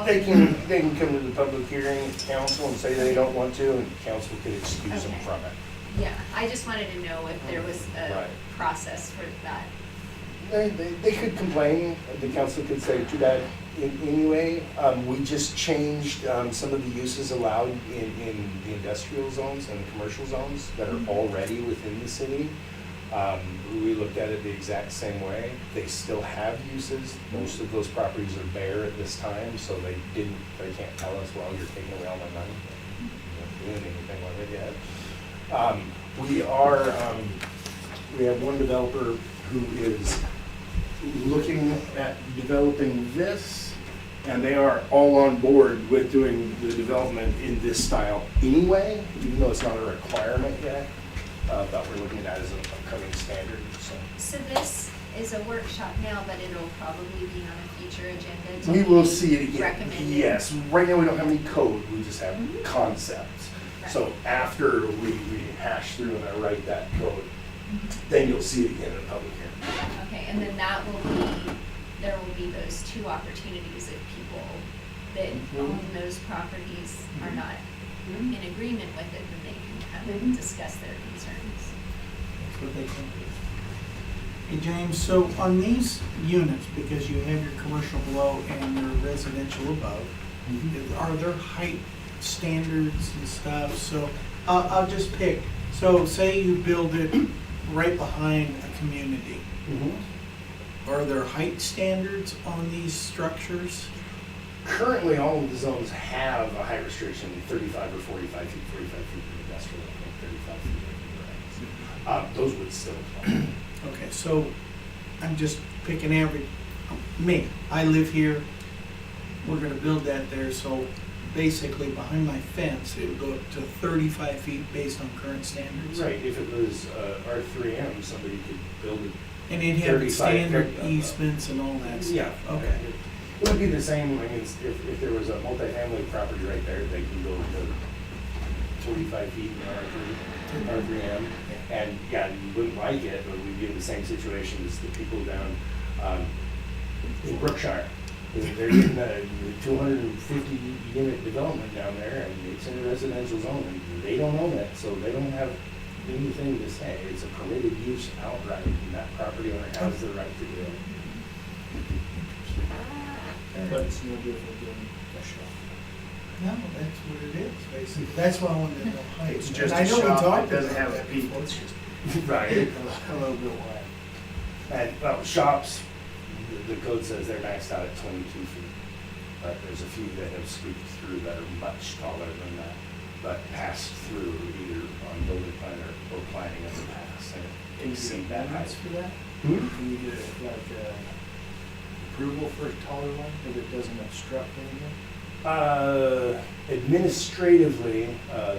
They can come to the public hearing at council and say they don't want to, and council can excuse them Okay. from it. Yeah, I just wanted to know if there was a Right. process for that. They could complain, the council could say too bad anyway. We just changed some of the uses allowed in the industrial zones and the commercial zones that are already within the city. We looked at it the exact same way. They still have uses. Most of those properties are bare at this time, so they can't tell us, well, you're taking away all my money. You're not doing anything with it yet. We have one developer who is looking at developing this, and they are all on board with doing the development in this style anyway, even though it's not a requirement yet. But we're looking at it as an upcoming standard, so. So this is a workshop now, but it'll probably be on a future agenda to We will be see it again. recommended. Yes, right now we don't have any code, we just have Mhm. concepts. Right. So after we hash through and I write that code, then you'll see it again in a public hearing. Okay, and then there will be those two opportunities if people that own those properties are not in agreement with it, then they can come and discuss their concerns. That's what they can do. Hey, James, so on these units, because you have your commercial below and your residential above, are there height standards and stuff? So I'll just pick, so say you build it right behind a community. Are there height standards on these structures? Currently, all of the zones have a height restriction, 35 or 45 feet, 45 feet for industrial, and 35 feet for residential. Those would still apply. Okay, so I'm just picking average, me, I live here, we're gonna build that there, so basically behind my fence, it would go up to 35 feet based on current standards? Right, if it was R3M, somebody could build it. And it'd have 35 standard feet, easements and all that Yeah. stuff? Okay. It would be the same, I mean, if there was a multifamily property right there, they can go to 45 feet in R3M. And yeah, you wouldn't like it, but we'd be in the same situation as the people down in Brookshire. They're getting a 250 unit development down there, and it's in a residential zone, and they don't own it, so they don't have anything to say. It's a permitted use outright, and that property owner has the right to do it. But it's no different than a shop. No, that's what it is, basically. That's why I wanted to know height. It's And just I a know we shop talked that doesn't about have that people. before. It's just Right. a little bit wide. And, well, shops, the code says they're maxed out at 22 feet. But there's a few that have squeaked through that are much taller than that, but passed through either on building plan or planning of the pass, and Can you exceed get that height. variance for that? Hmm? Can you get like approval for a taller one if it doesn't obstruct anything? Administratively,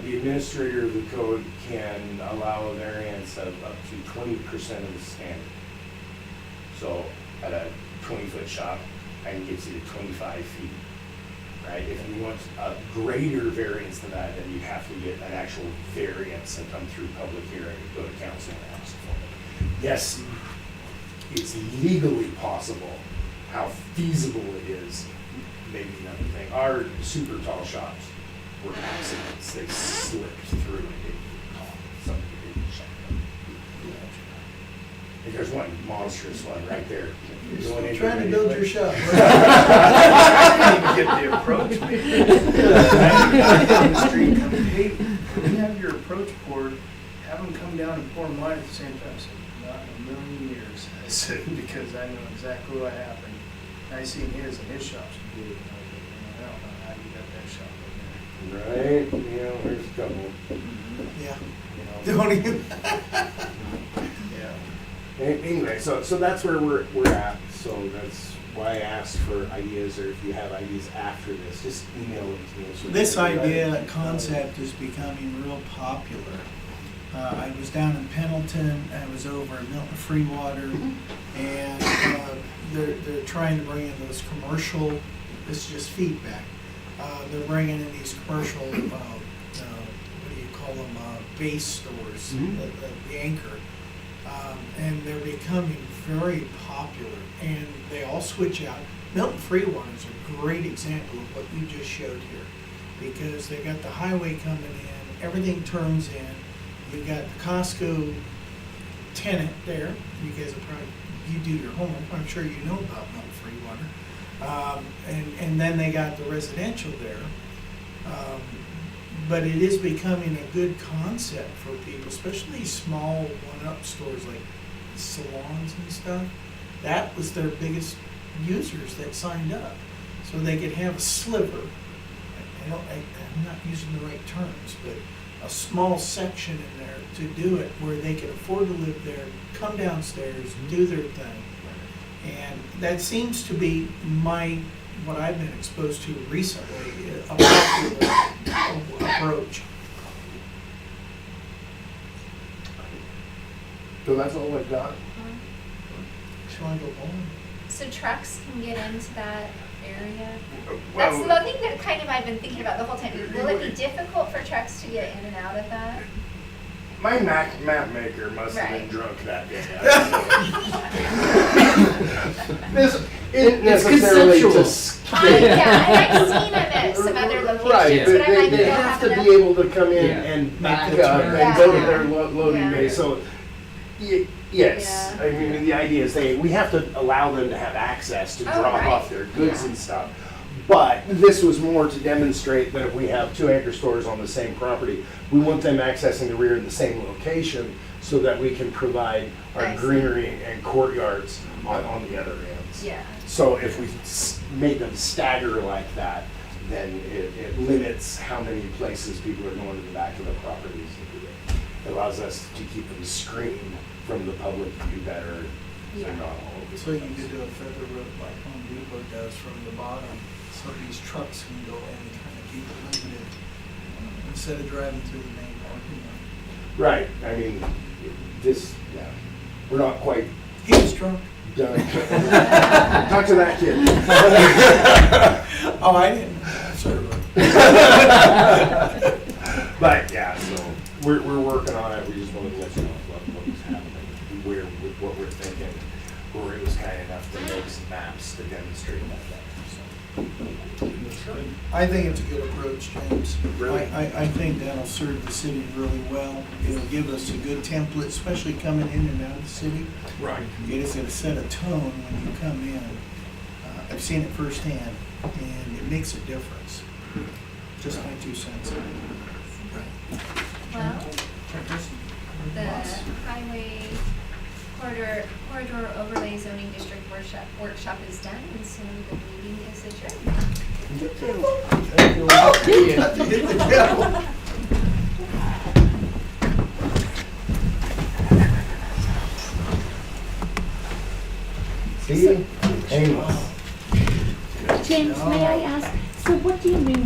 the administrator of the code can allow a variance of up to 20% of the standard. So at a 20-foot shop, I can get you to 25 feet, right? If you want a greater variance than that, then you have to get an actual variance and come through public hearing and go to council and ask for it. Yes, it's legally possible. How feasible it is, maybe another thing. Our super tall shops were accidents. They slipped through and didn't call. Somebody didn't check them. And there's one monstrous one right there. Going into Trying to the- build your shop. I didn't even get the approach. On the street, come, hey, when you have your approach poured, have them come down and pour mine at the same time. I said, not in a million years. I said, because I know exactly what happened. I seen his, and his shop's big. And I don't know how you got that shop in Right, you know, there's a couple. Yeah. there. You know? Don't even. Yeah. Anyway, so that's where we're at. So that's why I asked for ideas, or if you have ideas after this, just email them to me. So we This can figure it idea, out. concept is becoming real popular. I was down in Pendleton, I was over in Milton Freewater, and they're trying to bring in those commercial, this is just feedback, they're bringing in these commercial, what do you call them, base stores, Mhm. the anchor, and they're becoming very popular, and they all switch out. Milton Freewater is a great example of what you just showed here, because they got the highway coming in, everything turns in. You've got the Costco tenant there. You guys are probably, you do your homework. I'm sure you know about Milton Freewater. And then they got the residential there. But it is becoming a good concept for people, especially these small one-up stores like salons and stuff. That was their biggest users that signed up. So they could have a sliver. I'm not using the right terms, but a small section in there to do it where they can afford to live there, come downstairs, do their thing. And that seems to be what I've been exposed to recently, a popular approach. So that's all I've got. Shall I go on? So trucks can get into that area? Well, That's the thing that kind of I've been thinking about the whole time. Will it be difficult for trucks to get in and out of that? my map maker must have been Right. drunk that day. This isn't It's necessarily conceptual. Yeah, and I've seen them at some other Right, locations, but but I'm like, they we don't have have to enough. be able to come in Yeah. and Make back the up turn. and go to Yeah. their loading Yeah. bay, so, yes, Yeah. I mean, the idea is we have to allow them to have access to Oh, drop right. off their goods Yeah. and stuff. But this was more to demonstrate that if we have 2 anchor stores on the same property, we want them accessing the rear in the same location so that we can provide I our see. greenery and courtyards on the other ends. Yeah. So if we make them stagger like that, then it limits how many places people are going to the back of the properties. It allows us to keep them screened from the public view better. So Yeah. not all over the So you place. could do a feather rope like Home Depot does from the bottom, so these trucks can go in and kind of keep it limited, instead of driving through the main parking lot. Right, I mean, this, yeah, we're not quite He was drunk. done. Talk to that kid. Oh, I didn't. Sorry. But yeah, so we're working on it. We just wanted to let you know what was happening, where, with what we're thinking. Rory was kind enough to make some maps to demonstrate that. I think it's a good approach, James. Really? I think that'll serve the city really well. It'll give us a good template, especially coming in and out of the city. Right. It is gonna set a tone when you come in. I've seen it firsthand, and it makes a difference. Just my 2 cents. Well, the highway corridor overlay zoning district workshop is done, and so the meeting is adjourned. Hit the gavel. See? Anyways. James, may I ask, so what do you mean